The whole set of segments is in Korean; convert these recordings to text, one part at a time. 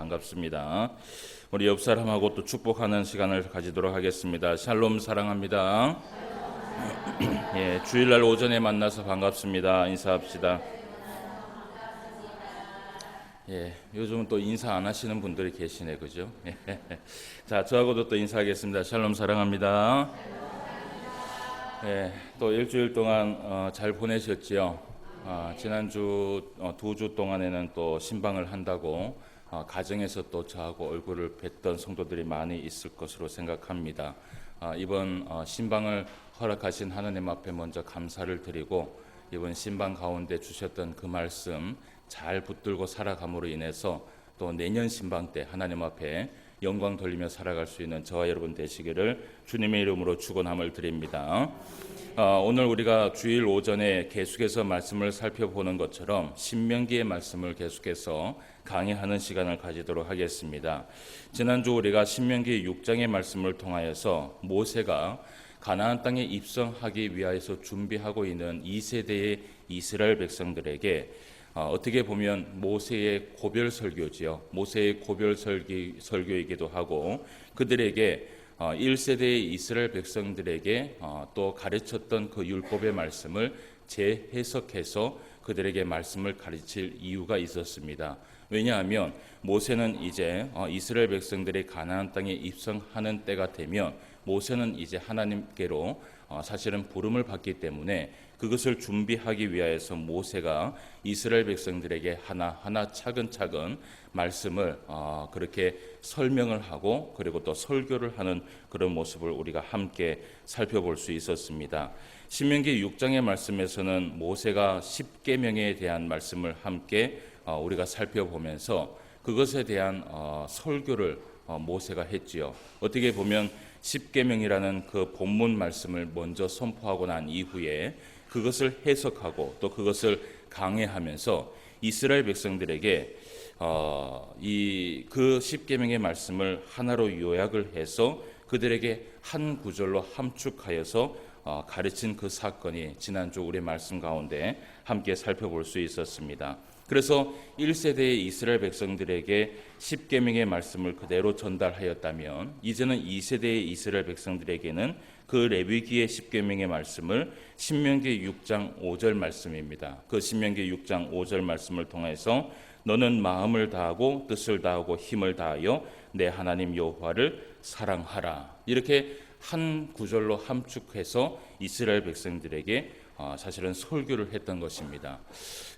반갑습니다. 우리 옆 사람하고 또 축복하는 시간을 가지도록 하겠습니다. 샬롬 사랑합니다. 예, 주일날 오전에 만나서 반갑습니다. 인사합시다. 예, 요즘은 또 인사 안 하시는 분들이 계시네, 그죠? 자, 저하고도 또 인사하겠습니다. 샬롬 사랑합니다. 예, 또 일주일 동안 잘 보내셨지요? 지난주 2주 동안에는 또 신방을 한다고 가정에서 또 저하고 얼굴을 뵀던 성도들이 많이 있을 것으로 생각합니다. 이번 신방을 허락하신 하나님 앞에 먼저 감사를 드리고 이번 신방 가운데 주셨던 그 말씀 잘 붙들고 살아감으로 인해서 또 내년 신방 때 하나님 앞에 영광 돌리며 살아갈 수 있는 저와 여러분 되시기를 주님의 이름으로 축원함을 드립니다. 오늘 우리가 주일 오전에 계속해서 말씀을 살펴보는 것처럼 신명기의 말씀을 계속해서 강의하는 시간을 가지도록 하겠습니다. 지난주 우리가 신명기 6장의 말씀을 통하여서 모세가 가나안 땅에 입성하기 위하여서 준비하고 있는 2세대의 이스라엘 백성들에게 어떻게 보면 모세의 고별 설교지요. 모세의 고별 설교이기도 하고 그들에게 1세대의 이스라엘 백성들에게 또 가르쳤던 그 율법의 말씀을 재해석해서 그들에게 말씀을 가르칠 이유가 있었습니다. 왜냐하면 모세는 이제 이스라엘 백성들이 가나안 땅에 입성하는 때가 되면 모세는 이제 하나님께로 사실은 부름을 받기 때문에 그것을 준비하기 위하여서 모세가 이스라엘 백성들에게 하나하나 차근차근 말씀을 그렇게 설명을 하고 그리고 또 설교를 하는 그런 모습을 우리가 함께 살펴볼 수 있었습니다. 신명기 6장의 말씀에서는 모세가 10계명에 대한 말씀을 함께 우리가 살펴보면서 그것에 대한 설교를 모세가 했지요. 어떻게 보면 10계명이라는 그 본문 말씀을 먼저 선포하고 난 이후에 그것을 해석하고 또 그것을 강해하면서 이스라엘 백성들에게 그 10계명의 말씀을 하나로 요약을 해서 그들에게 한 구절로 함축하여서 가르친 그 사건이 지난주 우리 말씀 가운데 함께 살펴볼 수 있었습니다. 그래서 1세대의 이스라엘 백성들에게 10계명의 말씀을 그대로 전달하였다면 이제는 2세대의 이스라엘 백성들에게는 그 레위기의 10계명의 말씀을 신명기 6장 5절 말씀입니다. 그 신명기 6장 5절 말씀을 통해서 너는 마음을 다하고 뜻을 다하고 힘을 다하여 내 하나님 여호와를 사랑하라. 이렇게 한 구절로 함축해서 이스라엘 백성들에게 사실은 설교를 했던 것입니다.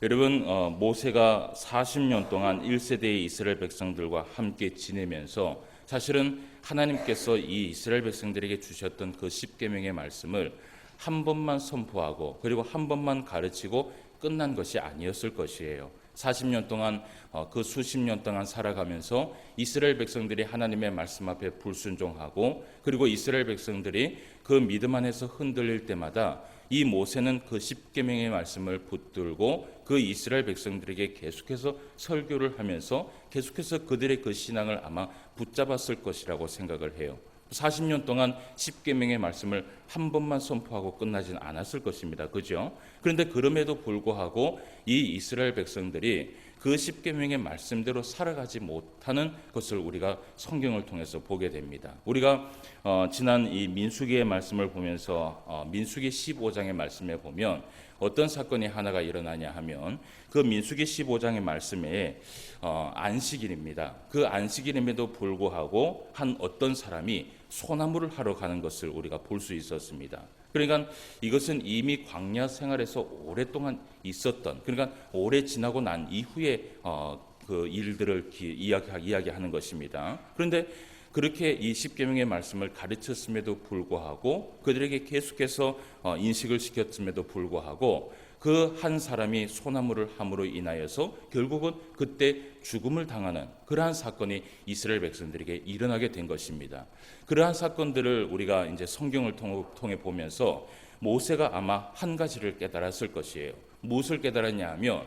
여러분, 모세가 40년 동안 1세대의 이스라엘 백성들과 함께 지내면서 사실은 하나님께서 이 이스라엘 백성들에게 주셨던 그 10계명의 말씀을 한 번만 선포하고 그리고 한 번만 가르치고 끝난 것이 아니었을 것이에요. 40년 동안 그 수십 년 동안 살아가면서 이스라엘 백성들이 하나님의 말씀 앞에 불순종하고 그리고 이스라엘 백성들이 그 믿음 안에서 흔들릴 때마다 이 모세는 그 10계명의 말씀을 붙들고 그 이스라엘 백성들에게 계속해서 설교를 하면서 계속해서 그들의 그 신앙을 아마 붙잡았을 것이라고 생각을 해요. 40년 동안 10계명의 말씀을 한 번만 선포하고 끝나진 않았을 것입니다. 그죠? 그런데 그럼에도 불구하고 이 이스라엘 백성들이 그 10계명의 말씀대로 살아가지 못하는 것을 우리가 성경을 통해서 보게 됩니다. 우리가 지난 이 민수기의 말씀을 보면서 민수기 15장의 말씀에 보면 어떤 사건이 하나가 일어나냐 하면 그 민수기 15장의 말씀에 안식일입니다. 그 안식일임에도 불구하고 한 어떤 사람이 소나무를 하러 가는 것을 우리가 볼 수 있었습니다. 그러니까 이것은 이미 광야 생활에서 오랫동안 있었던, 그러니까 오래 지나고 난 이후에 그 일들을 이야기하는 것입니다. 그런데 그렇게 이 10계명의 말씀을 가르쳤음에도 불구하고 그들에게 계속해서 인식을 시켰음에도 불구하고 그 한 사람이 소나무를 함으로 인하여서 결국은 그때 죽음을 당하는 그러한 사건이 이스라엘 백성들에게 일어나게 된 것입니다. 그러한 사건들을 우리가 이제 성경을 통해 보면서 모세가 아마 한 가지를 깨달았을 것이에요. 무엇을 깨달았냐 하면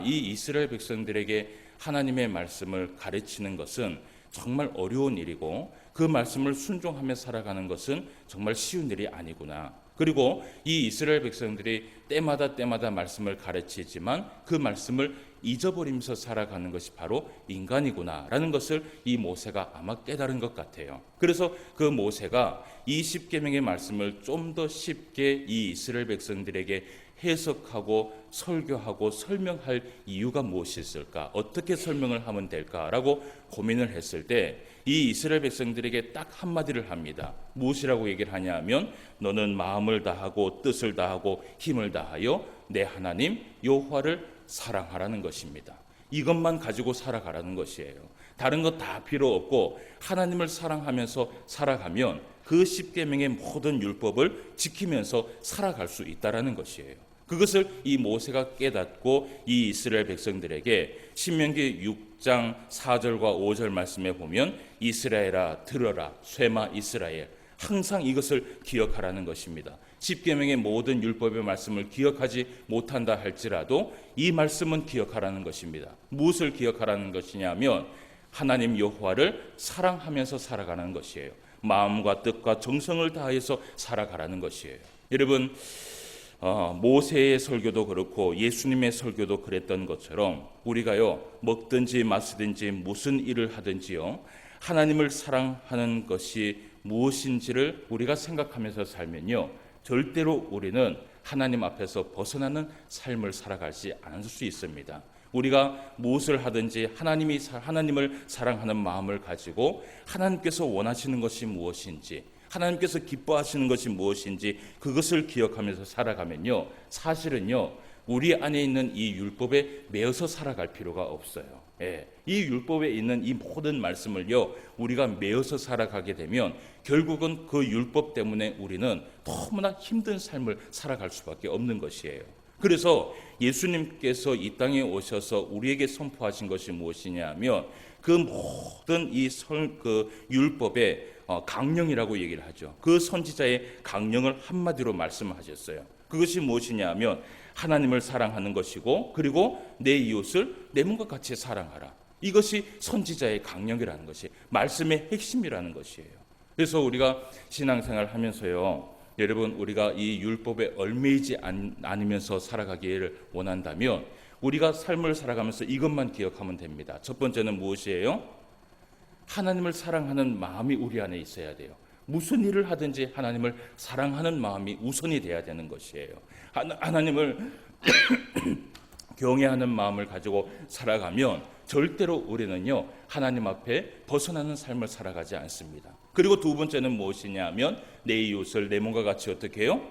이 이스라엘 백성들에게 하나님의 말씀을 가르치는 것은 정말 어려운 일이고 그 말씀을 순종하며 살아가는 것은 정말 쉬운 일이 아니구나. 그리고 이 이스라엘 백성들이 때마다 말씀을 가르치지만 그 말씀을 잊어버리면서 살아가는 것이 바로 인간이구나라는 것을 이 모세가 아마 깨달은 것 같아요. 그래서 그 모세가 이 십계명의 말씀을 좀 더 쉽게 이 이스라엘 백성들에게 해석하고 설교하고 설명할 이유가 무엇이 있을까? 어떻게 설명을 하면 될까라고 고민을 했을 때 이 이스라엘 백성들에게 딱 한마디를 합니다. 무엇이라고 얘기를 하냐면 너는 마음을 다하고 뜻을 다하고 힘을 다하여 내 하나님 여호와를 사랑하라는 것입니다. 이것만 가지고 살아가라는 것이에요. 다른 것 다 필요 없고 하나님을 사랑하면서 살아가면 그 십계명의 모든 율법을 지키면서 살아갈 수 있다라는 것이에요. 그것을 이 모세가 깨닫고 이 이스라엘 백성들에게 신명기 6장 4절과 5절 말씀에 보면 이스라엘아 들어라 쇠마 이스라엘 항상 이것을 기억하라는 것입니다. 십계명의 모든 율법의 말씀을 기억하지 못한다 할지라도 이 말씀은 기억하라는 것입니다. 무엇을 기억하라는 것이냐면 하나님 여호와를 사랑하면서 살아가는 것이에요. 마음과 뜻과 정성을 다해서 살아가라는 것이에요. 여러분 모세의 설교도 그렇고 예수님의 설교도 그랬던 것처럼 우리가요 먹든지 마시든지 무슨 일을 하든지요 하나님을 사랑하는 것이 무엇인지를 우리가 생각하면서 살면요 절대로 우리는 하나님 앞에서 벗어나는 삶을 살아가지 않을 수 있습니다. 우리가 무엇을 하든지 하나님을 사랑하는 마음을 가지고 하나님께서 원하시는 것이 무엇인지 하나님께서 기뻐하시는 것이 무엇인지 그것을 기억하면서 살아가면요 사실은요 우리 안에 있는 이 율법에 매여서 살아갈 필요가 없어요. 이 율법에 있는 이 모든 말씀을요 우리가 매여서 살아가게 되면 결국은 그 율법 때문에 우리는 너무나 힘든 삶을 살아갈 수밖에 없는 것이에요. 그래서 예수님께서 이 땅에 오셔서 우리에게 선포하신 것이 무엇이냐 하면 그 모든 그 율법의 강령이라고 얘기를 하죠. 그 선지자의 강령을 한마디로 말씀하셨어요. 그것이 무엇이냐 하면 하나님을 사랑하는 것이고 그리고 내 이웃을 내 몸과 같이 사랑하라. 이것이 선지자의 강령이라는 것이 말씀의 핵심이라는 것이에요. 그래서 우리가 신앙생활 하면서요 여러분 우리가 이 율법에 얽매이지 않으면서 살아가기를 원한다면 우리가 삶을 살아가면서 이것만 기억하면 됩니다. 첫 번째는 무엇이에요? 하나님을 사랑하는 마음이 우리 안에 있어야 돼요. 무슨 일을 하든지 하나님을 사랑하는 마음이 우선이 돼야 되는 것이에요. 하나님을 경외하는 마음을 가지고 살아가면 절대로 우리는요 하나님 앞에 벗어나는 삶을 살아가지 않습니다. 그리고 두 번째는 무엇이냐면 내 이웃을 내 몸과 같이 어떻게 해요?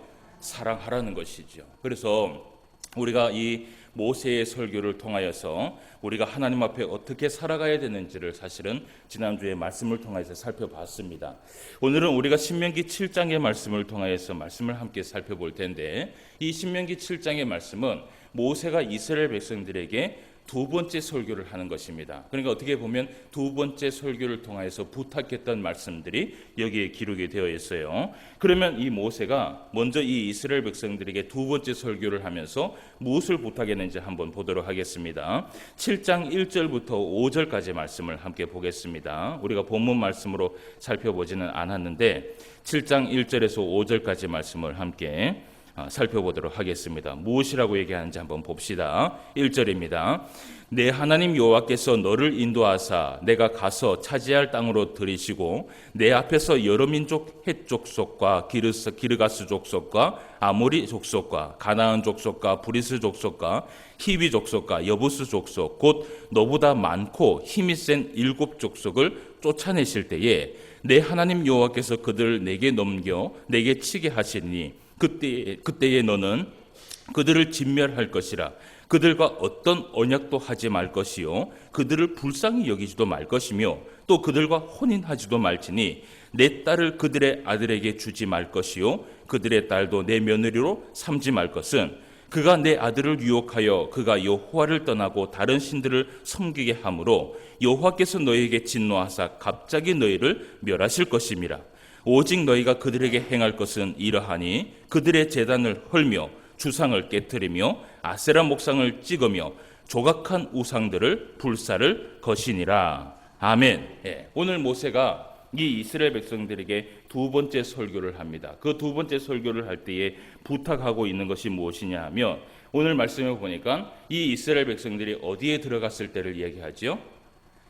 사랑하라는 것이죠. 그래서 우리가 이 모세의 설교를 통하여서 우리가 하나님 앞에 어떻게 살아가야 되는지를 사실은 지난주에 말씀을 통해서 살펴봤습니다. 오늘은 우리가 신명기 7장의 말씀을 통하여서 말씀을 함께 살펴볼 텐데 이 신명기 7장의 말씀은 모세가 이스라엘 백성들에게 두 번째 설교를 하는 것입니다. 그러니까 어떻게 보면 두 번째 설교를 통해서 부탁했던 말씀들이 여기에 기록이 되어 있어요. 그러면 이 모세가 먼저 이 이스라엘 백성들에게 두 번째 설교를 하면서 무엇을 부탁했는지 한번 보도록 하겠습니다. 7장 1절부터 5절까지 말씀을 함께 보겠습니다. 우리가 본문 말씀으로 살펴보지는 않았는데 7장 1절에서 5절까지 말씀을 함께 살펴보도록 하겠습니다. 무엇이라고 얘기하는지 한번 봅시다. 1절입니다. 내 하나님 여호와께서 너를 인도하사 내가 가서 차지할 땅으로 들이시고 내 앞에서 여러 민족 헷 족속과 기르가스 족속과 아모리 족속과 가나안 족속과 브리스 족속과 히위 족속과 여부스 족속 곧 너보다 많고 힘이 센 7 족속을 쫓아내실 때에 내 하나님 여호와께서 그들을 내게 넘겨 내게 치게 하시니 그때에 너는 그들을 진멸할 것이라. 그들과 어떤 언약도 하지 말 것이요 그들을 불쌍히 여기지도 말 것이며 또 그들과 혼인하지도 말지니 내 딸을 그들의 아들에게 주지 말 것이요 그들의 딸도 내 며느리로 삼지 말 것은 그가 내 아들을 유혹하여 그가 여호와를 떠나고 다른 신들을 섬기게 하므로 여호와께서 너희에게 진노하사 갑자기 너희를 멸하실 것임이라. 오직 너희가 그들에게 행할 것은 이러하니 그들의 제단을 헐며 주상을 깨뜨리며 아세라 목상을 찍으며 조각한 우상들을 불사를 것이니라. 아멘. 오늘 모세가 이 이스라엘 백성들에게 두 번째 설교를 합니다. 그 두 번째 설교를 할 때에 부탁하고 있는 것이 무엇이냐 하면 오늘 말씀해 보니까 이 이스라엘 백성들이 어디에 들어갔을 때를 얘기하지요?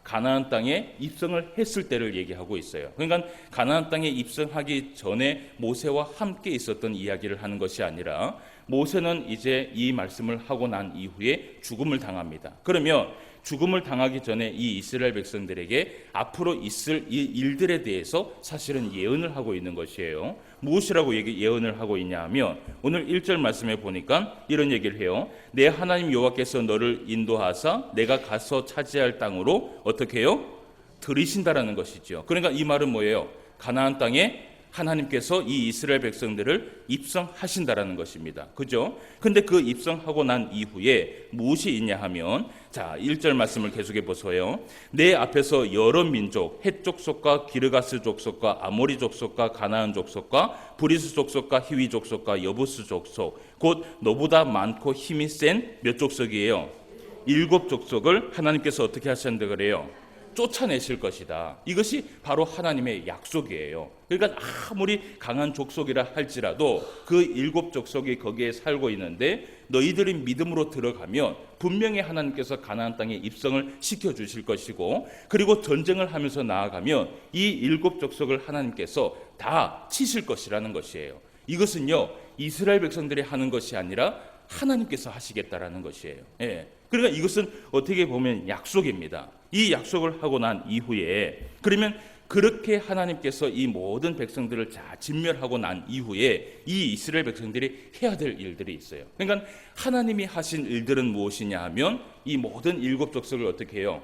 가나안 땅에 입성을 했을 때를 얘기하고 있어요. 그러니까 가나안 땅에 입성하기 전에 모세와 함께 있었던 이야기를 하는 것이 아니라 모세는 이제 이 말씀을 하고 난 이후에 죽음을 당합니다. 그러면 죽음을 당하기 전에 이 이스라엘 백성들에게 앞으로 있을 이 일들에 대해서 사실은 예언을 하고 있는 것이에요. 무엇이라고 예언을 하고 있냐 하면 오늘 1절 말씀에 보니까 이런 얘기를 해요. 내 하나님 여호와께서 너를 인도하사 내가 가서 차지할 땅으로 어떻게 해요? 들이신다라는 것이죠. 그러니까 이 말은 뭐예요? 가나안 땅에 하나님께서 이 이스라엘 백성들을 입성하신다라는 것입니다. 그죠? 근데 그 입성하고 난 이후에 무엇이 있냐 하면 자, 1절 말씀을 계속해 보세요. 내 앞에서 여러 민족, 헷 족속과 기르가스 족속과 아모리 족속과 가나안 족속과 브리스 족속과 히위 족속과 여부스 족속, 곧 너보다 많고 힘이 센 몇 족속이에요? 7 족속을 하나님께서 어떻게 하셨는데 그래요? 쫓아내실 것이다. 이것이 바로 하나님의 약속이에요. 그러니까 아무리 강한 족속이라 할지라도 그 7 족속이 거기에 살고 있는데 너희들이 믿음으로 들어가면 분명히 하나님께서 가나안 땅에 입성을 시켜주실 것이고, 그리고 전쟁을 하면서 나아가면 이 7 족속을 하나님께서 다 치실 것이라는 것이에요. 이것은요, 이스라엘 백성들이 하는 것이 아니라 하나님께서 하시겠다라는 것이에요. 예. 그러니까 이것은 어떻게 보면 약속입니다. 이 약속을 하고 난 이후에, 그러면 그렇게 하나님께서 이 모든 백성들을 다 진멸하고 난 이후에 이 이스라엘 백성들이 해야 될 일들이 있어요. 그러니까 하나님이 하신 일들은 무엇이냐 하면 이 모든 7 족속을 어떻게 해요?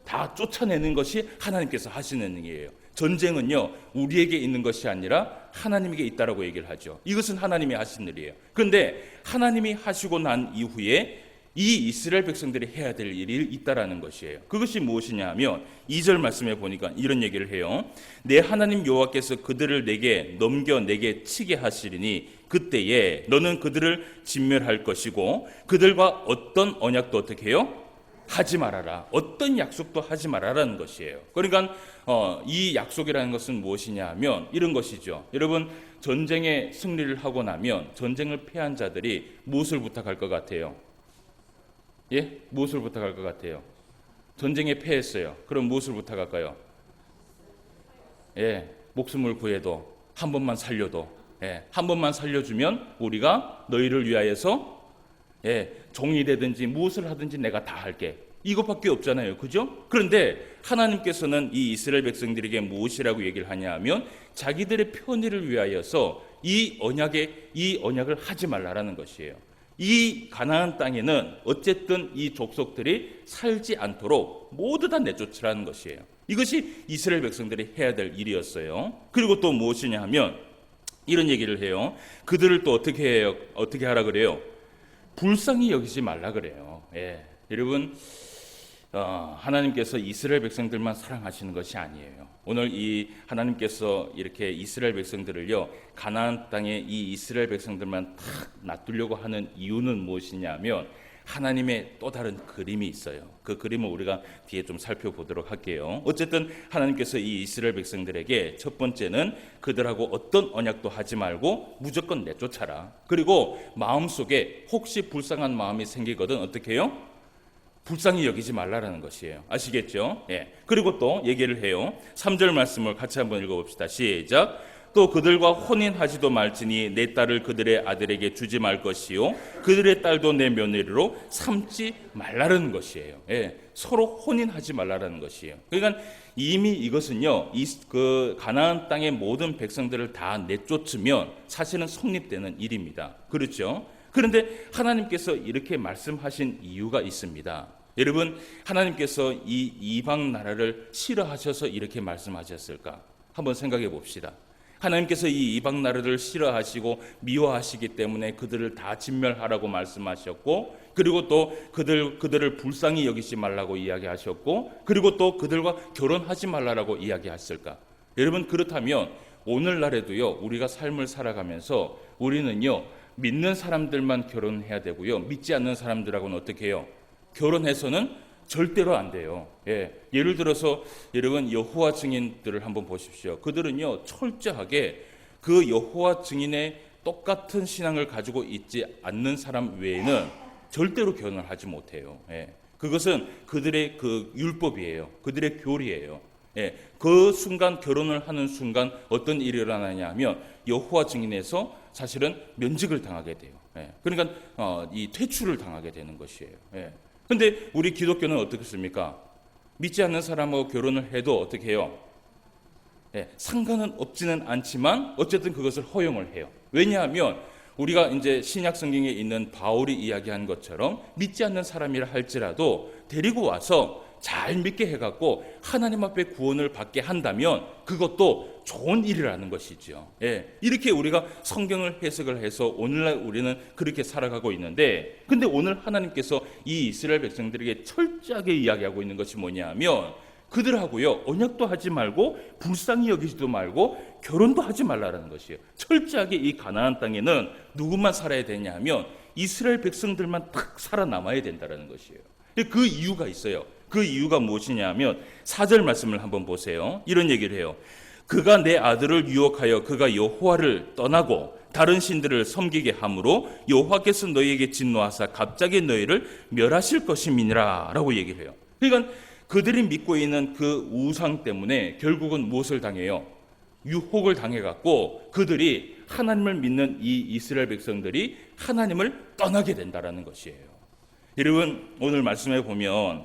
다 쫓아내는 것이 하나님께서 하시는 일이에요. 전쟁은요, 우리에게 있는 것이 아니라 하나님에게 있다라고 얘기를 하죠. 이것은 하나님이 하신 일이에요. 그런데 하나님이 하시고 난 이후에 이 이스라엘 백성들이 해야 될 일이 있다라는 것이에요. 그것이 무엇이냐 하면 2절 말씀에 보니까 이런 얘기를 해요. 내 하나님 여호와께서 그들을 내게 넘겨 내게 치게 하시리니 그때에 너는 그들을 진멸할 것이고 그들과 어떤 언약도 어떻게 해요? 하지 말아라. 어떤 약속도 하지 말아라는 것이에요. 그러니까 이 약속이라는 것은 무엇이냐 하면 이런 것이죠. 여러분, 전쟁에 승리를 하고 나면 전쟁을 패한 자들이 무엇을 부탁할 것 같아요? 예? 무엇을 부탁할 것 같아요? 전쟁에 패했어요. 그럼 무엇을 부탁할까요? 예, 목숨을 구해도, 한 번만 살려도, 예, 한 번만 살려주면 우리가 너희를 위하여서 종이 되든지 무엇을 하든지 내가 다 할게. 이것밖에 없잖아요. 그죠? 그런데 하나님께서는 이 이스라엘 백성들에게 무엇이라고 얘기를 하냐 하면 자기들의 편의를 위하여서 이 언약을 하지 말라라는 것이에요. 이 가나안 땅에는 어쨌든 이 족속들이 살지 않도록 모두 다 내쫓으라는 것이에요. 이것이 이스라엘 백성들이 해야 될 일이었어요. 그리고 또 무엇이냐 하면 이런 얘기를 해요. 그들을 또 어떻게 해요? 어떻게 하라 그래요? 불쌍히 여기지 말라 그래요. 예. 여러분, 하나님께서 이스라엘 백성들만 사랑하시는 것이 아니에요. 오늘 이 하나님께서 이렇게 이스라엘 백성들을요, 가나안 땅에 이 이스라엘 백성들만 탁 놔두려고 하는 이유는 무엇이냐면 하나님의 또 다른 그림이 있어요. 그 그림을 우리가 뒤에 좀 살펴보도록 할게요. 어쨌든 하나님께서 이 이스라엘 백성들에게 첫 번째는 그들하고 어떤 언약도 하지 말고 무조건 내쫓아라. 그리고 마음속에 혹시 불쌍한 마음이 생기거든 어떻게 해요? 불쌍히 여기지 말라라는 것이에요. 아시겠죠? 예. 그리고 또 얘기를 해요. 3절 말씀을 같이 한번 읽어봅시다. 시작. 또 그들과 혼인하지도 말지니 내 딸을 그들의 아들에게 주지 말 것이요 그들의 딸도 내 며느리로 삼지 말라라는 것이에요. 예. 서로 혼인하지 말라라는 것이에요. 그러니까 이미 이것은요, 그 가나안 땅의 모든 백성들을 다 내쫓으면 사실은 성립되는 일입니다. 그렇죠? 그런데 하나님께서 이렇게 말씀하신 이유가 있습니다. 여러분, 하나님께서 이 이방 나라를 싫어하셔서 이렇게 말씀하셨을까? 한번 생각해 봅시다. 하나님께서 이 이방 나라를 싫어하시고 미워하시기 때문에 그들을 다 진멸하라고 말씀하셨고, 그리고 또 그들을 불쌍히 여기지 말라고 이야기하셨고, 그리고 또 그들과 결혼하지 말라고 이야기하셨을까? 여러분, 그렇다면 오늘날에도요, 우리가 삶을 살아가면서 우리는요, 믿는 사람들만 결혼해야 되고요, 믿지 않는 사람들하고는 어떻게 해요? 결혼해서는 절대로 안 돼요. 예. 예를 들어서 여러분 여호와 증인들을 한번 보십시오. 그들은요 철저하게 그 여호와 증인의 똑같은 신앙을 가지고 있지 않는 사람 외에는 절대로 결혼을 하지 못해요. 예. 그것은 그들의 그 율법이에요. 그들의 교리예요. 예. 그 순간 결혼을 하는 순간 어떤 일이 일어나냐 하면 여호와 증인에서 사실은 면직을 당하게 돼요. 예. 그러니까 이 퇴출을 당하게 되는 것이에요. 예. 근데 우리 기독교는 어떻겠습니까? 믿지 않는 사람하고 결혼을 해도 어떻게 해요? 예, 상관은 없지는 않지만 어쨌든 그것을 허용을 해요. 왜냐하면 우리가 이제 신약 성경에 있는 바울이 이야기한 것처럼 믿지 않는 사람이라 할지라도 데리고 와서 잘 믿게 해갖고 하나님 앞에 구원을 받게 한다면 그것도 좋은 일이라는 것이죠. 예, 이렇게 우리가 성경을 해석을 해서 오늘날 우리는 그렇게 살아가고 있는데, 근데 오늘 하나님께서 이 이스라엘 백성들에게 철저하게 이야기하고 있는 것이 뭐냐 하면 그들하고요 언약도 하지 말고 불쌍히 여기지도 말고 결혼도 하지 말라라는 것이에요. 철저하게 이 가나안 땅에는 누구만 살아야 되냐 하면 이스라엘 백성들만 딱 살아남아야 된다는 것이에요. 그 이유가 있어요. 그 이유가 무엇이냐 하면 4절 말씀을 한번 보세요. 이런 얘기를 해요. 그가 내 아들을 유혹하여 그가 여호와를 떠나고 다른 신들을 섬기게 함으로 여호와께서 너희에게 진노하사 갑자기 너희를 멸하실 것임이니라 라고 얘기를 해요. 그러니까 그들이 믿고 있는 그 우상 때문에 결국은 무엇을 당해요? 유혹을 당해갖고 그들이 하나님을 믿는 이 이스라엘 백성들이 하나님을 떠나게 된다는 것이에요. 여러분 오늘 말씀에 보면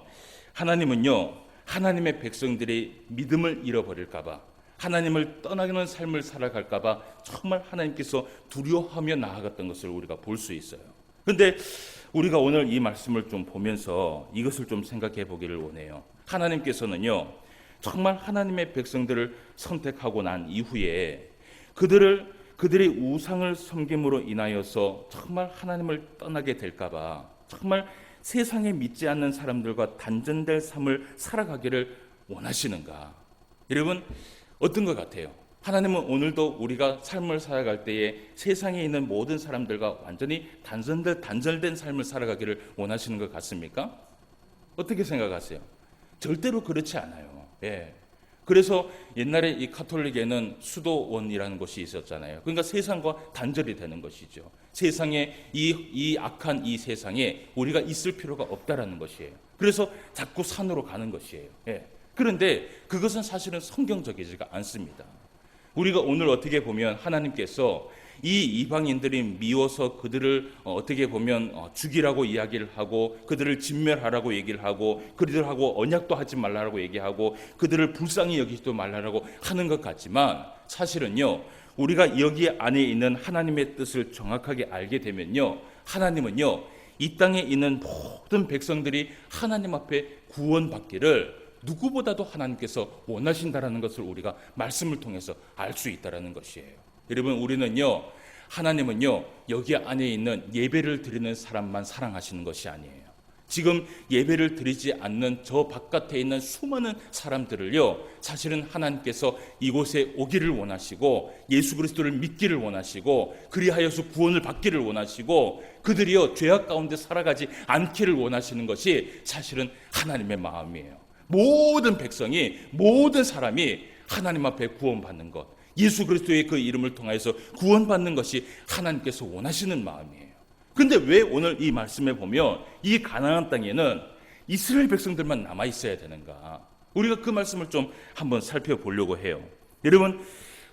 하나님은요 하나님의 백성들이 믿음을 잃어버릴까봐 하나님을 떠나는 삶을 살아갈까봐 정말 하나님께서 두려워하며 나아갔던 것을 우리가 볼 수 있어요. 그런데 우리가 오늘 이 말씀을 좀 보면서 이것을 좀 생각해 보기를 원해요. 하나님께서는요 정말 하나님의 백성들을 선택하고 난 이후에 그들의 우상을 섬김으로 인하여서 정말 하나님을 떠나게 될까봐 정말 세상에 믿지 않는 사람들과 단절될 삶을 살아가기를 원하시는가? 여러분 어떤 것 같아요? 하나님은 오늘도 우리가 삶을 살아갈 때에 세상에 있는 모든 사람들과 완전히 단절된 삶을 살아가기를 원하시는 것 같습니까? 어떻게 생각하세요? 절대로 그렇지 않아요. 예. 그래서 옛날에 이 가톨릭에는 수도원이라는 곳이 있었잖아요. 그러니까 세상과 단절이 되는 것이죠. 세상에 이 악한 이 세상에 우리가 있을 필요가 없다라는 것이에요. 그래서 자꾸 산으로 가는 것이에요. 예. 그런데 그것은 사실은 성경적이지가 않습니다. 우리가 오늘 어떻게 보면 하나님께서 이 이방인들이 미워서 그들을 어떻게 보면 죽이라고 이야기를 하고 그들을 진멸하라고 얘기를 하고 그들하고 언약도 하지 말라고 얘기하고 그들을 불쌍히 여기지도 말라고 하는 것 같지만 사실은요 우리가 여기 안에 있는 하나님의 뜻을 정확하게 알게 되면요 하나님은요 이 땅에 있는 모든 백성들이 하나님 앞에 구원받기를 누구보다도 하나님께서 원하신다라는 것을 우리가 말씀을 통해서 알 수 있다라는 것이에요. 여러분 우리는요 하나님은요 여기 안에 있는 예배를 드리는 사람만 사랑하시는 것이 아니에요. 지금 예배를 드리지 않는 저 바깥에 있는 수많은 사람들을요 사실은 하나님께서 이곳에 오기를 원하시고 예수 그리스도를 믿기를 원하시고 그리하여서 구원을 받기를 원하시고 그들이요 죄악 가운데 살아가지 않기를 원하시는 것이 사실은 하나님의 마음이에요. 모든 백성이 모든 사람이 하나님 앞에 구원받는 것 예수 그리스도의 그 이름을 통해서 구원받는 것이 하나님께서 원하시는 마음이에요. 그런데 왜 오늘 이 말씀에 보면 이 가나안 땅에는 이스라엘 백성들만 남아 있어야 되는가? 우리가 그 말씀을 좀 한번 살펴보려고 해요. 여러분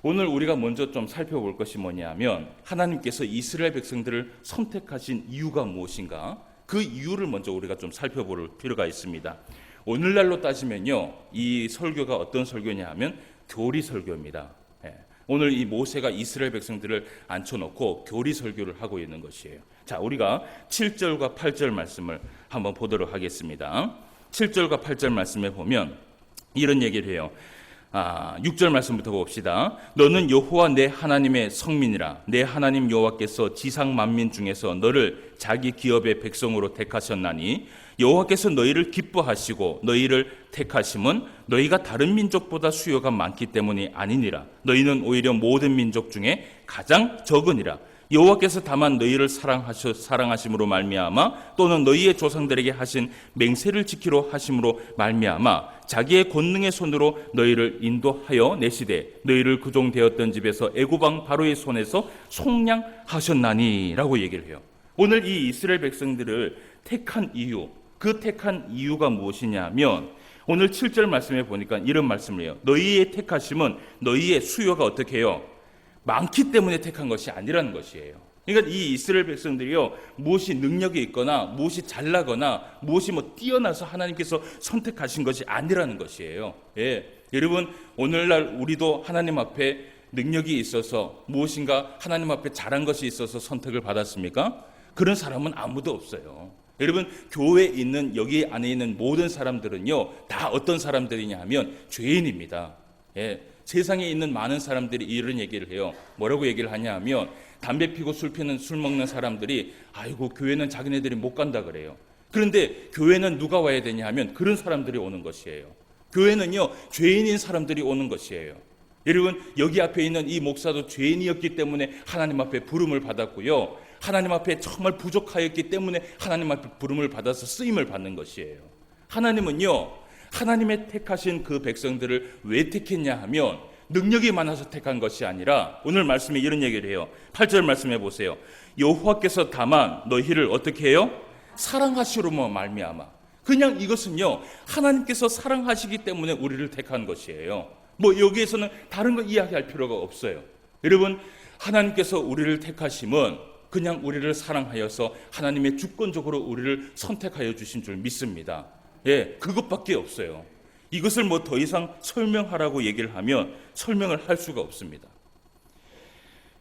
오늘 우리가 먼저 좀 살펴볼 것이 뭐냐면 하나님께서 이스라엘 백성들을 선택하신 이유가 무엇인가? 그 이유를 먼저 우리가 좀 살펴볼 필요가 있습니다. 오늘날로 따지면요 이 설교가 어떤 설교냐 하면 교리 설교입니다. 오늘 이 모세가 이스라엘 백성들을 앉혀놓고 교리 설교를 하고 있는 것이에요. 자, 우리가 7절과 8절 말씀을 한번 보도록 하겠습니다. 7절과 8절 말씀에 보면 이런 얘기를 해요. 6절 말씀부터 봅시다. 너는 여호와 내 하나님의 성민이라. 내 하나님 여호와께서 지상 만민 중에서 너를 자기 기업의 백성으로 택하셨나니 여호와께서 너희를 기뻐하시고 너희를 택하심은 너희가 다른 민족보다 수요가 많기 때문이 아니니라. 너희는 오히려 모든 민족 중에 가장 적으니라. 여호와께서 다만 너희를 사랑하심으로 말미암아 또는 너희의 조상들에게 하신 맹세를 지키려 하심으로 말미암아 자기의 권능의 손으로 너희를 인도하여 내시되 너희를 구종되었던 집에서 애굽 왕 바로의 손에서 속량하셨나니라고 얘기를 해요. 오늘 이 이스라엘 백성들을 택한 이유, 그 택한 이유가 무엇이냐면 오늘 7절 말씀에 보니까 이런 말씀을 해요. 너희의 택하심은 너희의 수요가 어떻게 해요? 많기 때문에 택한 것이 아니라는 것이에요. 그러니까 이 이스라엘 백성들이요, 무엇이 능력이 있거나 무엇이 잘나거나 무엇이 뛰어나서 하나님께서 선택하신 것이 아니라는 것이에요. 예, 여러분 오늘날 우리도 하나님 앞에 능력이 있어서 무엇인가 하나님 앞에 잘한 것이 있어서 선택을 받았습니까? 그런 사람은 아무도 없어요. 여러분 교회에 있는 여기 안에 있는 모든 사람들은요 다 어떤 사람들이냐 하면 죄인입니다. 예, 세상에 있는 많은 사람들이 이런 얘기를 해요. 뭐라고 얘기를 하냐 하면 담배 피고 술 피는 술 먹는 사람들이 아이고 교회는 자기네들이 못 간다 그래요. 그런데 교회는 누가 와야 되냐 하면 그런 사람들이 오는 것이에요. 교회는요 죄인인 사람들이 오는 것이에요. 여러분 여기 앞에 있는 이 목사도 죄인이었기 때문에 하나님 앞에 부름을 받았고요. 하나님 앞에 정말 부족하였기 때문에 하나님 앞에 부름을 받아서 쓰임을 받는 것이에요. 하나님은요 하나님의 택하신 그 백성들을 왜 택했냐 하면 능력이 많아서 택한 것이 아니라 오늘 말씀에 이런 얘기를 해요. 8절 말씀해 보세요. 여호와께서 다만 너희를 어떻게 해요? 사랑하시로만 말미암아. 그냥 이것은요 하나님께서 사랑하시기 때문에 우리를 택한 것이에요. 여기에서는 다른 거 이야기할 필요가 없어요. 여러분 하나님께서 우리를 택하심은 그냥 우리를 사랑하여서 하나님의 주권적으로 우리를 선택하여 주신 줄 믿습니다. 예, 그것밖에 없어요. 이것을 더 이상 설명하라고 얘기를 하면 설명을 할 수가 없습니다.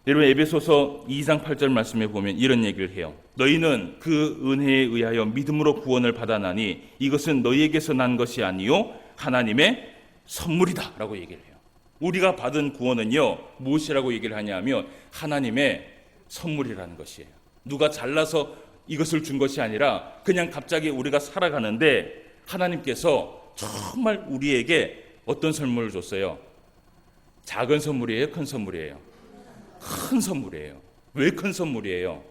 여러분 에베소서 2장 8절 말씀에 보면 이런 얘기를 해요. 너희는 그 은혜에 의하여 믿음으로 구원을 받아나니 이것은 너희에게서 난 것이 아니요 하나님의 선물이다 라고 얘기를 해요. 우리가 받은 구원은요 무엇이라고 얘기를 하냐면 하나님의 선물이라는 것이에요. 누가 잘나서 이것을 준 것이 아니라 그냥 갑자기 우리가 살아가는데 하나님께서 정말 우리에게 어떤 선물을 줬어요? 작은 선물이에요? 큰 선물이에요? 큰 선물이에요. 왜 큰 선물이에요?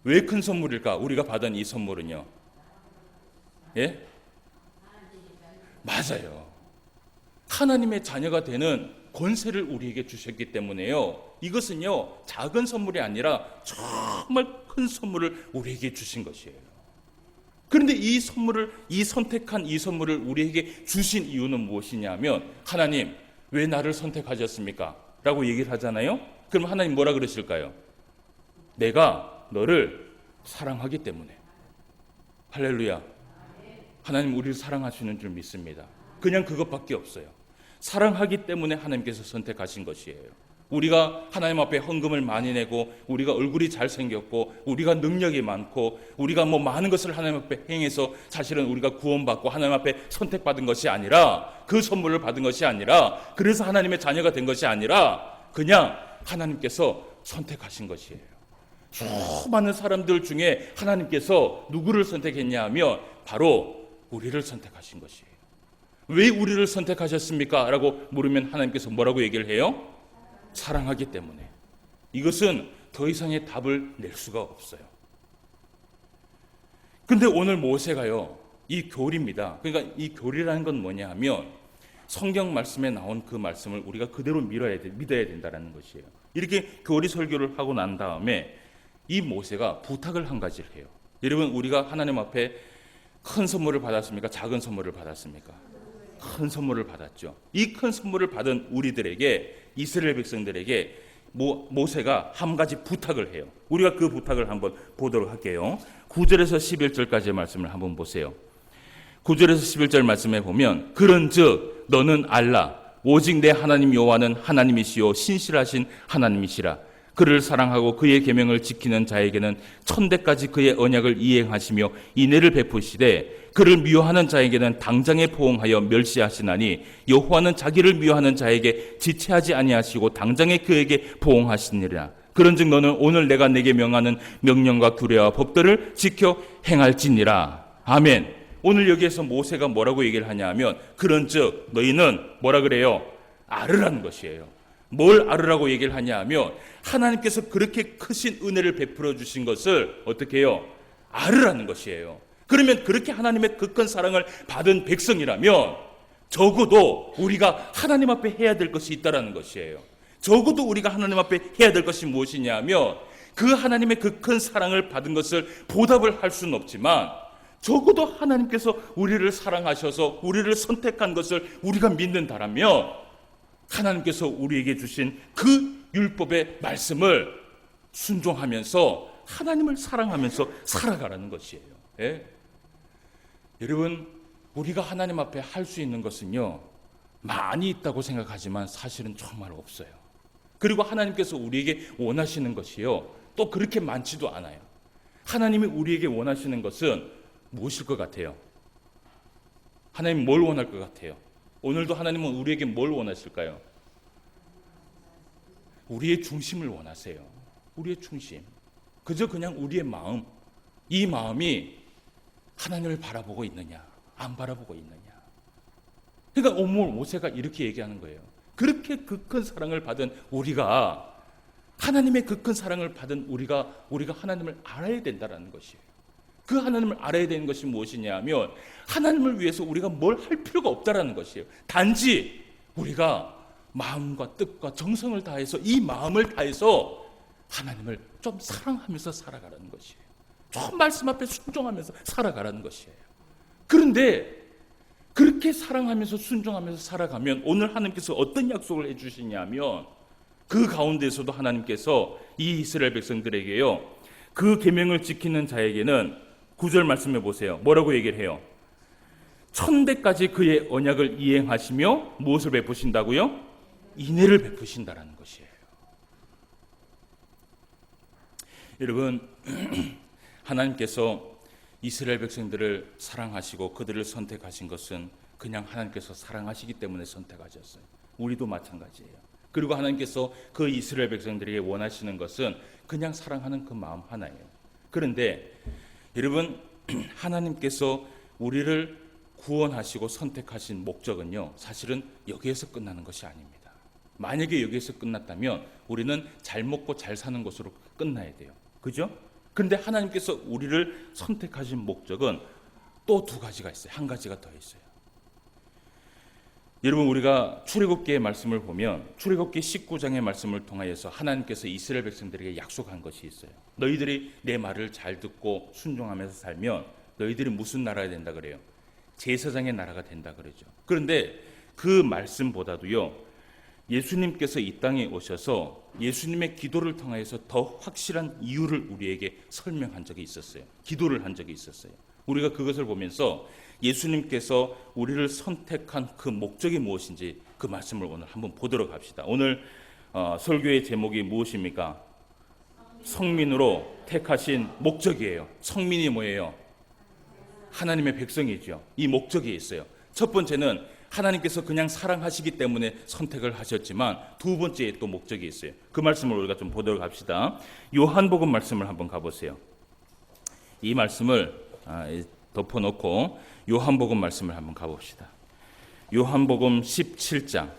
왜 큰 선물일까? 우리가 받은 이 선물은요. 예? 맞아요. 하나님의 자녀가 되는 권세를 우리에게 주셨기 때문에요. 이것은요 작은 선물이 아니라 정말 큰 선물을 우리에게 주신 것이에요. 그런데 이 선물을 이 선택한 이 선물을 우리에게 주신 이유는 무엇이냐면 하나님 왜 나를 선택하셨습니까? 라고 얘기를 하잖아요. 그럼 하나님 뭐라 그러실까요? 내가 너를 사랑하기 때문에. 할렐루야. 하나님 우리를 사랑하시는 줄 믿습니다. 그냥 그것밖에 없어요. 사랑하기 때문에 하나님께서 선택하신 것이에요. 우리가 하나님 앞에 헌금을 많이 내고 우리가 얼굴이 잘생겼고 우리가 능력이 많고 우리가 많은 것을 하나님 앞에 행해서 사실은 우리가 구원받고 하나님 앞에 선택받은 것이 아니라 그 선물을 받은 것이 아니라 그래서 하나님의 자녀가 된 것이 아니라 그냥 하나님께서 선택하신 것이에요. 수많은 사람들 중에 하나님께서 누구를 선택했냐 하면 바로 우리를 선택하신 것이에요. 왜 우리를 선택하셨습니까? 라고 물으면 하나님께서 뭐라고 얘기를 해요? 사랑하기 때문에. 이것은 더 이상의 답을 낼 수가 없어요. 근데 오늘 모세가요 이 교리입니다. 그러니까 이 교리라는 건 뭐냐 하면 성경 말씀에 나온 그 말씀을 우리가 그대로 믿어야 된다는 것이에요. 이렇게 교리 설교를 하고 난 다음에 이 모세가 부탁을 한 가지를 해요. 여러분 우리가 하나님 앞에 큰 선물을 받았습니까? 작은 선물을 받았습니까? 큰 선물을 받았죠. 이 큰 선물을 받은 우리들에게 이스라엘 백성들에게 모세가 한 가지 부탁을 해요. 우리가 그 부탁을 한번 보도록 할게요. 9절에서 11절까지의 말씀을 한번 보세요. 9절에서 11절 말씀에 보면 그런즉 너는 알라 오직 내 하나님 여호와는 하나님이시요 신실하신 하나님이시라. 그를 사랑하고 그의 계명을 지키는 자에게는 천대까지 그의 언약을 이행하시며 인애를 베푸시되 그를 미워하는 자에게는 당장에 포옹하여 멸시하시나니 여호와는 자기를 미워하는 자에게 지체하지 아니하시고 당장에 그에게 포옹하시니라. 그런즉 너는 오늘 내가 내게 명하는 명령과 규례와 법들을 지켜 행할지니라. 아멘. 오늘 여기에서 모세가 뭐라고 얘기를 하냐 하면 그런즉 너희는 뭐라 그래요? 알으라는 것이에요. 뭘 알으라고 얘기를 하냐 하면 하나님께서 그렇게 크신 은혜를 베풀어 주신 것을 어떻게 해요? 알으라는 것이에요. 그러면 그렇게 하나님의 그 큰 사랑을 받은 백성이라면 적어도 우리가 하나님 앞에 해야 될 것이 있다라는 것이에요. 적어도 우리가 하나님 앞에 해야 될 것이 무엇이냐 하면 그 하나님의 그 큰 사랑을 받은 것을 보답을 할 수는 없지만 적어도 하나님께서 우리를 사랑하셔서 우리를 선택한 것을 우리가 믿는다라면 하나님께서 우리에게 주신 그 율법의 말씀을 순종하면서 하나님을 사랑하면서 살아가라는 것이에요. 예? 여러분, 우리가 하나님 앞에 할 수 있는 것은요, 많이 있다고 생각하지만 사실은 정말 없어요. 그리고 하나님께서 우리에게 원하시는 것이요, 또 그렇게 많지도 않아요. 하나님이 우리에게 원하시는 것은 무엇일 것 같아요? 하나님 뭘 원할 것 같아요? 오늘도 하나님은 우리에게 뭘 원하실까요? 우리의 중심을 원하세요. 우리의 중심. 그저 그냥 우리의 마음, 이 마음이 하나님을 바라보고 있느냐, 안 바라보고 있느냐. 그러니까 오늘 모세가 이렇게 얘기하는 거예요. 그렇게 그 큰 사랑을 받은 우리가, 하나님의 그 큰 사랑을 받은 우리가 하나님을 알아야 된다는 것이에요. 그 하나님을 알아야 되는 것이 무엇이냐 하면 하나님을 위해서 우리가 뭘 할 필요가 없다라는 것이에요. 단지 우리가 마음과 뜻과 정성을 다해서, 이 마음을 다해서 하나님을 좀 사랑하면서 살아가라는 것이에요. 좀 말씀 앞에 순종하면서 살아가라는 것이에요. 그런데 그렇게 사랑하면서 순종하면서 살아가면 오늘 하나님께서 어떤 약속을 해주시냐면 그 가운데서도 하나님께서 이 이스라엘 백성들에게요, 그 계명을 지키는 자에게는 9절 말씀해 보세요. 뭐라고 얘기를 해요? 1000대까지 그의 언약을 이행하시며 무엇을 베푸신다고요? 인애를 베푸신다라는 것이에요. 여러분, 하나님께서 이스라엘 백성들을 사랑하시고 그들을 선택하신 것은 그냥 하나님께서 사랑하시기 때문에 선택하셨어요. 우리도 마찬가지예요. 그리고 하나님께서 그 이스라엘 백성들에게 원하시는 것은 그냥 사랑하는 그 마음 하나예요. 그런데 여러분, 하나님께서 우리를 구원하시고 선택하신 목적은요, 사실은 여기에서 끝나는 것이 아닙니다. 만약에 여기에서 끝났다면 우리는 잘 먹고 잘 사는 것으로 끝나야 돼요. 그죠? 그런데 하나님께서 우리를 선택하신 목적은 또 두 가지가 있어요. 한 가지가 더 있어요. 여러분, 우리가 출애굽기의 말씀을 보면 출애굽기 19장의 말씀을 통하여서 하나님께서 이스라엘 백성들에게 약속한 것이 있어요. 너희들이 내 말을 잘 듣고 순종하면서 살면 너희들이 무슨 나라가 된다 그래요? 제사장의 나라가 된다 그러죠. 그런데 그 말씀보다도요, 예수님께서 이 땅에 오셔서 예수님의 기도를 통해서 더 확실한 이유를 우리에게 설명한 적이 있었어요. 기도를 한 적이 있었어요. 우리가 그것을 보면서 예수님께서 우리를 선택한 그 목적이 무엇인지 그 말씀을 오늘 한번 보도록 합시다. 오늘 설교의 제목이 무엇입니까? 성민으로 택하신 목적이에요. 성민이 뭐예요? 하나님의 백성이죠. 이 목적이 있어요. 첫 번째는 하나님께서 그냥 사랑하시기 때문에 선택을 하셨지만 두 번째에 또 목적이 있어요. 그 말씀을 우리가 좀 보도록 합시다. 요한복음 말씀을 한번 가보세요. 이 말씀을 덮어놓고 요한복음 말씀을 한번 가봅시다. 요한복음 17장.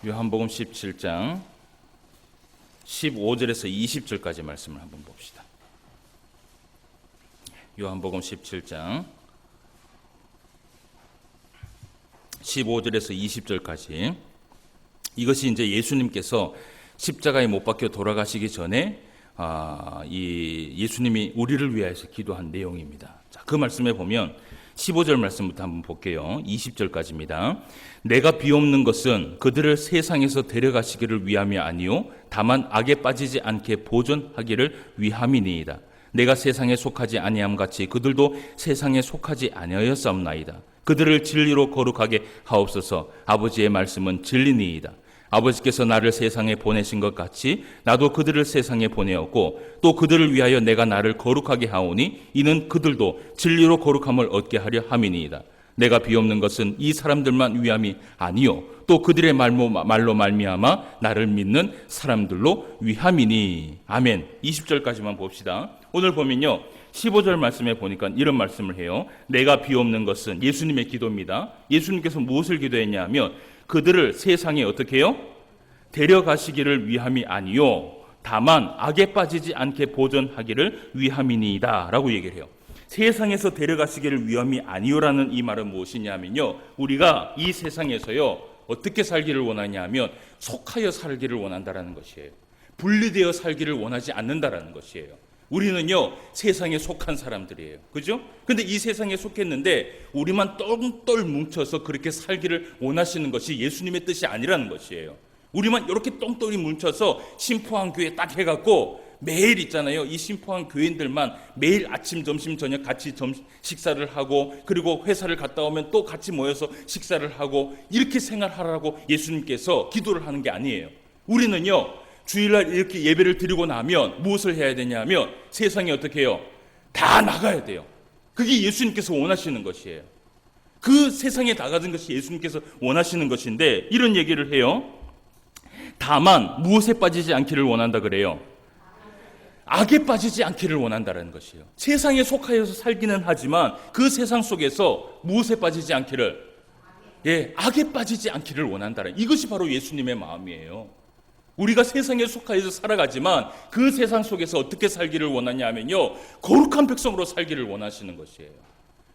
요한복음 17장 15절에서 20절까지 말씀을 한번 봅시다. 요한복음 17장 15절에서 20절까지, 이것이 이제 예수님께서 십자가에 못 박혀 돌아가시기 전에 이 예수님이 우리를 위하여서 기도한 내용입니다. 자, 그 말씀에 보면 15절 말씀부터 한번 볼게요. 20절까지입니다. 내가 비옵는 것은 그들을 세상에서 데려가시기를 위함이 아니요 다만 악에 빠지지 않게 보존하기를 위함이니이다. 내가 세상에 속하지 아니함 같이 그들도 세상에 속하지 아니하였사옵나이다. 그들을 진리로 거룩하게 하옵소서. 아버지의 말씀은 진리니이다. 아버지께서 나를 세상에 보내신 것 같이 나도 그들을 세상에 보내었고 또 그들을 위하여 내가 나를 거룩하게 하오니 이는 그들도 진리로 거룩함을 얻게 하려 함이니이다. 내가 비옵는 것은 이 사람들만 위함이 아니요 또 그들의 말로 말미암아 나를 믿는 사람들로 위함이니. 아멘. 20절까지만 봅시다. 오늘 보면요, 15절 말씀에 보니까 이런 말씀을 해요. 내가 비옵는 것은 예수님의 기도입니다. 예수님께서 무엇을 기도했냐 하면 그들을 세상에 어떻게 해요? 데려가시기를 위함이 아니요 다만 악에 빠지지 않게 보존하기를 위함이니이다 라고 얘기를 해요. 세상에서 데려가시기를 위함이 아니요라는 이 말은 무엇이냐면요, 우리가 이 세상에서요 어떻게 살기를 원하냐 하면 속하여 살기를 원한다라는 것이에요. 분리되어 살기를 원하지 않는다라는 것이에요. 우리는요 세상에 속한 사람들이에요. 그죠? 근데 이 세상에 속했는데 우리만 똘똘 뭉쳐서 그렇게 살기를 원하시는 것이 예수님의 뜻이 아니라는 것이에요. 우리만 이렇게 똥똥이 뭉쳐서 심포한 교회 딱 해갖고 매일 있잖아요. 이 심포한 교인들만 매일 아침, 점심, 저녁 같이 식사를 하고 그리고 회사를 갔다 오면 또 같이 모여서 식사를 하고 이렇게 생활하라고 예수님께서 기도를 하는 게 아니에요. 우리는요 주일날 이렇게 예배를 드리고 나면 무엇을 해야 되냐면 세상에 어떻게 해요? 다 나가야 돼요. 그게 예수님께서 원하시는 것이에요. 그 세상에 나가는 것이 예수님께서 원하시는 것인데 이런 얘기를 해요. 다만 무엇에 빠지지 않기를 원한다 그래요? 악에 빠지지 않기를 원한다는 것이에요. 세상에 속하여서 살기는 하지만 그 세상 속에서 무엇에 빠지지 않기를, 악에 빠지지 않기를 원한다는, 이것이 바로 예수님의 마음이에요. 우리가 세상에 속하여서 살아가지만 그 세상 속에서 어떻게 살기를 원하냐 하면요 거룩한 백성으로 살기를 원하시는 것이에요.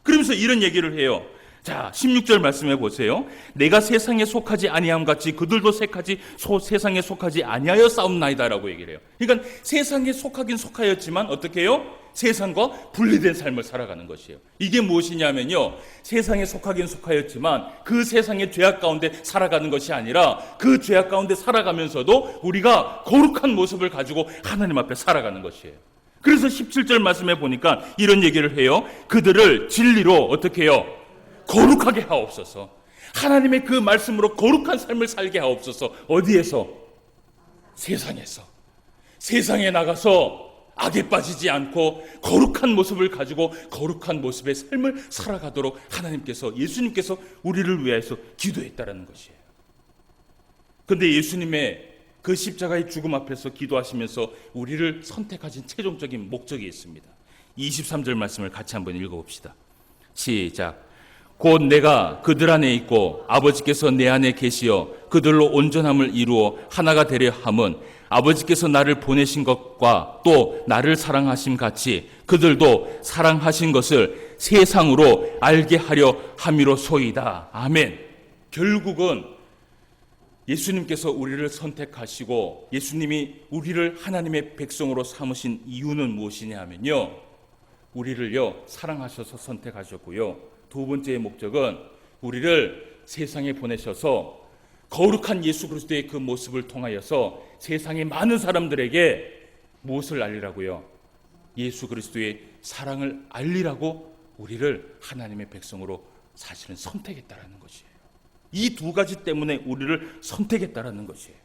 그러면서 이런 얘기를 해요. 자, 16절 말씀해 보세요. 내가 세상에 속하지 아니함 같이 그들도 세상에 속하지 아니하여 싸움나이다라고 얘기를 해요. 그러니까 세상에 속하긴 속하였지만 어떻게 해요? 세상과 분리된 삶을 살아가는 것이에요. 이게 무엇이냐면요 세상에 속하긴 속하였지만 그 세상의 죄악 가운데 살아가는 것이 아니라 그 죄악 가운데 살아가면서도 우리가 거룩한 모습을 가지고 하나님 앞에 살아가는 것이에요. 그래서 17절 말씀해 보니까 이런 얘기를 해요. 그들을 진리로 어떻게 해요? 거룩하게 하옵소서. 하나님의 그 말씀으로 거룩한 삶을 살게 하옵소서. 어디에서? 세상에서. 세상에 나가서 악에 빠지지 않고 거룩한 모습을 가지고 거룩한 모습의 삶을 살아가도록 하나님께서, 예수님께서 우리를 위해서 기도했다라는 것이에요. 그런데 예수님의 그 십자가의 죽음 앞에서 기도하시면서 우리를 선택하신 최종적인 목적이 있습니다. 23절 말씀을 같이 한번 읽어봅시다. 시작. 곧 내가 그들 안에 있고 아버지께서 내 안에 계시어 그들로 온전함을 이루어 하나가 되려 함은 아버지께서 나를 보내신 것과 또 나를 사랑하심 같이 그들도 사랑하신 것을 세상으로 알게 하려 함이로소이다. 아멘. 결국은 예수님께서 우리를 선택하시고 예수님이 우리를 하나님의 백성으로 삼으신 이유는 무엇이냐 하면요 우리를요 사랑하셔서 선택하셨고요, 두 번째의 목적은 우리를 세상에 보내셔서 거룩한 예수 그리스도의 그 모습을 통하여서 세상의 많은 사람들에게 무엇을 알리라고요? 예수 그리스도의 사랑을 알리라고 우리를 하나님의 백성으로 사실은 선택했다라는 것이에요. 이 두 가지 때문에 우리를 선택했다라는 것이에요.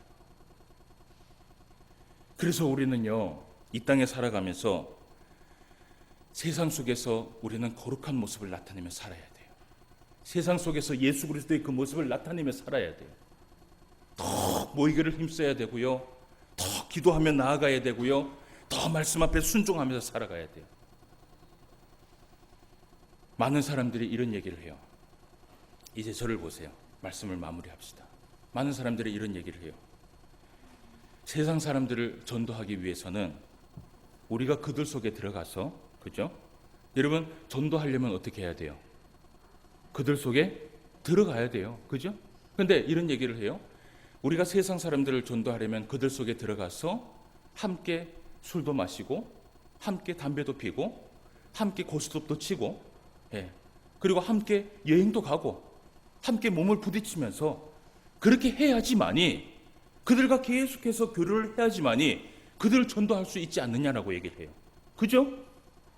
그래서 우리는요 이 땅에 살아가면서 세상 속에서 우리는 거룩한 모습을 나타내며 살아야 돼요. 세상 속에서 예수 그리스도의 그 모습을 나타내며 살아야 돼요. 더 모이기를 힘써야 되고요, 더 기도하며 나아가야 되고요, 더 말씀 앞에 순종하면서 살아가야 돼요. 많은 사람들이 이런 얘기를 해요. 이제 저를 보세요. 말씀을 마무리합시다. 많은 사람들이 이런 얘기를 해요. 세상 사람들을 전도하기 위해서는 우리가 그들 속에 들어가서, 그죠? 여러분, 전도하려면 어떻게 해야 돼요? 그들 속에 들어가야 돼요. 그죠? 근데 이런 얘기를 해요. 우리가 세상 사람들을 전도하려면 그들 속에 들어가서 함께 술도 마시고 함께 담배도 피고 함께 고스톱도 치고, 그리고 함께 여행도 가고 함께 몸을 부딪히면서 그렇게 해야지만이, 그들과 계속해서 교류를 해야지만이 그들을 전도할 수 있지 않느냐라고 얘기를 해요. 그죠?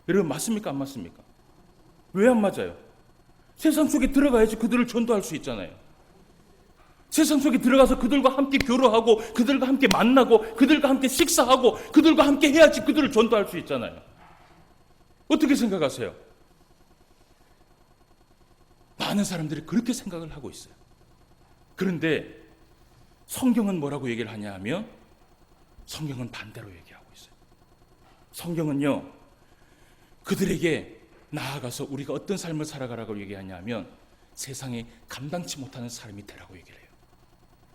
여러분, 맞습니까? 안 맞습니까? 왜 안 맞아요? 세상 속에 들어가야지 그들을 전도할 수 있잖아요. 세상 속에 들어가서 그들과 함께 교류하고 그들과 함께 만나고 그들과 함께 식사하고 그들과 함께 해야지 그들을 전도할 수 있잖아요. 어떻게 생각하세요? 많은 사람들이 그렇게 생각을 하고 있어요. 그런데 성경은 뭐라고 얘기를 하냐 하면 성경은 반대로 얘기하고 있어요. 성경은요 그들에게 나아가서 우리가 어떤 삶을 살아가라고 얘기하냐면 세상에 감당치 못하는 사람이 되라고 얘기를 해요.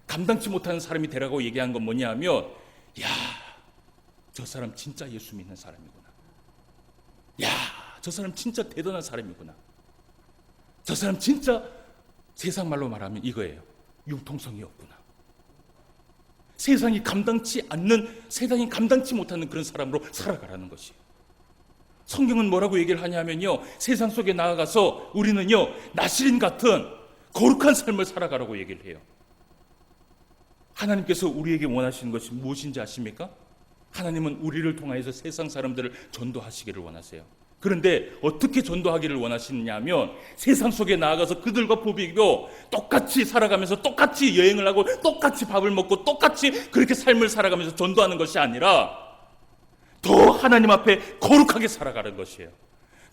감당치 못하는 사람이 되라고 얘기한 건 뭐냐면, 야, 저 사람 진짜 예수 믿는 사람이구나. 야, 저 사람 진짜 대단한 사람이구나. 저 사람 진짜 세상 말로 말하면 이거예요. 융통성이 없구나. 세상이 감당치 못하는 그런 사람으로 살아가라는 것이에요. 성경은 뭐라고 얘기를 하냐면요, 세상 속에 나아가서 우리는요 나시린 같은 거룩한 삶을 살아가라고 얘기를 해요. 하나님께서 우리에게 원하시는 것이 무엇인지 아십니까? 하나님은 우리를 통하여서 세상 사람들을 전도하시기를 원하세요. 그런데 어떻게 전도하기를 원하시느냐 하면 세상 속에 나아가서 그들과 부비고 똑같이 살아가면서 똑같이 여행을 하고 똑같이 밥을 먹고 똑같이 그렇게 삶을 살아가면서 전도하는 것이 아니라 더 하나님 앞에 거룩하게 살아가는 것이에요.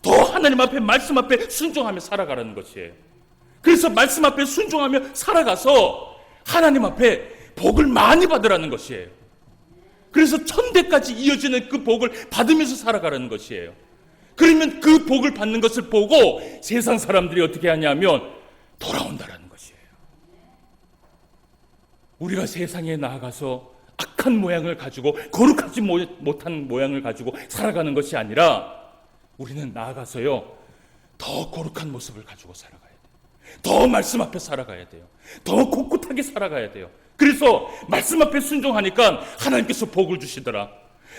더 하나님 앞에 말씀 앞에 순종하며 살아가라는 것이에요. 그래서 말씀 앞에 순종하며 살아가서 하나님 앞에 복을 많이 받으라는 것이에요. 그래서 천대까지 이어지는 그 복을 받으면서 살아가라는 것이에요. 그러면 그 복을 받는 것을 보고 세상 사람들이 어떻게 하냐면 돌아온다라는 것이에요. 우리가 세상에 나아가서 악한 모양을 가지고 거룩하지 못한 모양을 가지고 살아가는 것이 아니라 우리는 나아가서요 더 거룩한 모습을 가지고 살아가야 돼요. 더 말씀 앞에 살아가야 돼요. 더 꿋꿋하게 살아가야 돼요. 그래서 말씀 앞에 순종하니까 하나님께서 복을 주시더라.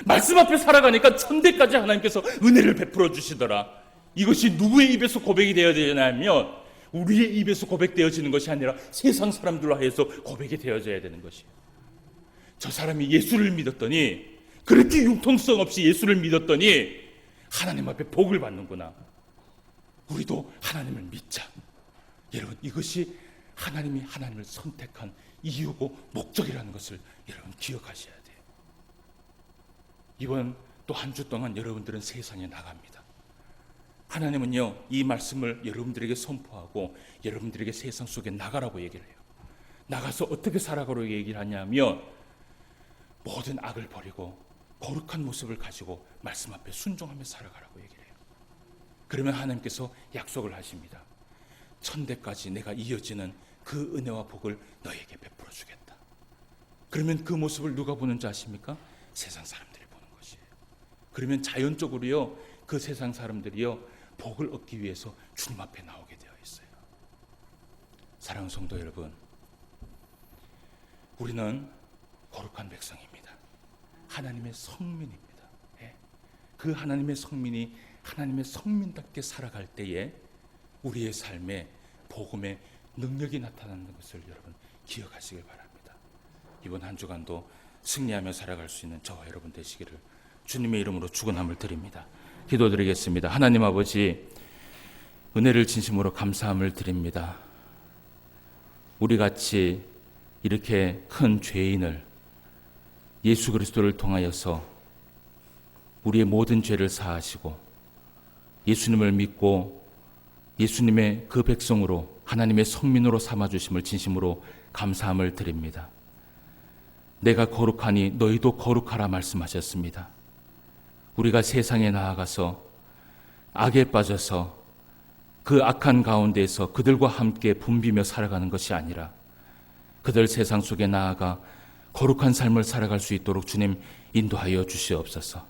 말씀 앞에 살아가니까 천대까지 하나님께서 은혜를 베풀어 주시더라. 이것이 누구의 입에서 고백이 되어야 되냐면 우리의 입에서 고백되어지는 것이 아니라 세상 사람들로 하여서 고백이 되어져야 되는 것이에요. 저 사람이 예수를 믿었더니, 그렇게 융통성 없이 예수를 믿었더니 하나님 앞에 복을 받는구나. 우리도 하나님을 믿자. 여러분, 이것이 하나님이 하나님을 선택한 이유고 목적이라는 것을 여러분 기억하셔야 돼요. 이번 또 한 주 동안 여러분들은 세상에 나갑니다. 하나님은요 이 말씀을 여러분들에게 선포하고 여러분들에게 세상 속에 나가라고 얘기를 해요. 나가서 어떻게 살아가라고 얘기를 하냐면 모든 악을 버리고 거룩한 모습을 가지고 말씀 앞에 순종하며 살아가라고 얘기를 해요. 그러면 하나님께서 약속을 하십니다. 천대까지 내가 이어지는 그 은혜와 복을 너에게 베풀어 주겠다. 그러면 그 모습을 누가 보는지 아십니까? 세상 사람들이 보는 것이에요. 그러면 자연적으로요 그 세상 사람들이요 복을 얻기 위해서 주님 앞에 나오게 되어 있어요. 사랑하는 성도 여러분, 우리는 거룩한 백성입니다. 하나님의 성민입니다. 그 하나님의 성민이 하나님의 성민답게 살아갈 때에 우리의 삶에 복음의 능력이 나타나는 것을 여러분 기억하시길 바랍니다. 이번 한 주간도 승리하며 살아갈 수 있는 저와 여러분 되시기를 주님의 이름으로 축원함을 드립니다. 기도드리겠습니다. 하나님 아버지, 은혜를 진심으로 감사함을 드립니다. 우리같이 이렇게 큰 죄인을 예수 그리스도를 통하여서 우리의 모든 죄를 사하시고 예수님을 믿고 예수님의 그 백성으로 하나님의 성민으로 삼아주심을 진심으로 감사함을 드립니다. 내가 거룩하니 너희도 거룩하라 말씀하셨습니다. 우리가 세상에 나아가서 악에 빠져서 그 악한 가운데에서 그들과 함께 붐비며 살아가는 것이 아니라 그들 세상 속에 나아가 거룩한 삶을 살아갈 수 있도록 주님 인도하여 주시옵소서.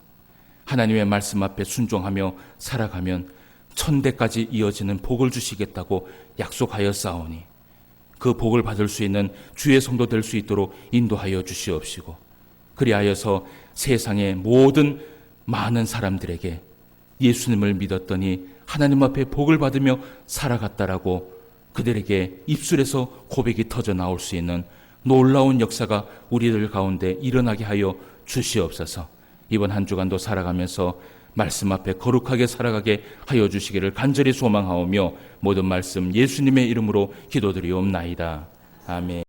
하나님의 말씀 앞에 순종하며 살아가면 천대까지 이어지는 복을 주시겠다고 약속하였사오니 그 복을 받을 수 있는 주의 성도 될 수 있도록 인도하여 주시옵시고, 그리하여서 세상의 모든 많은 사람들에게 예수님을 믿었더니 하나님 앞에 복을 받으며 살아갔다라고 그들에게 입술에서 고백이 터져 나올 수 있는 놀라운 역사가 우리들 가운데 일어나게 하여 주시옵소서. 이번 한 주간도 살아가면서 말씀 앞에 거룩하게 살아가게 하여 주시기를 간절히 소망하오며 모든 말씀 예수님의 이름으로 기도드리옵나이다. 아멘.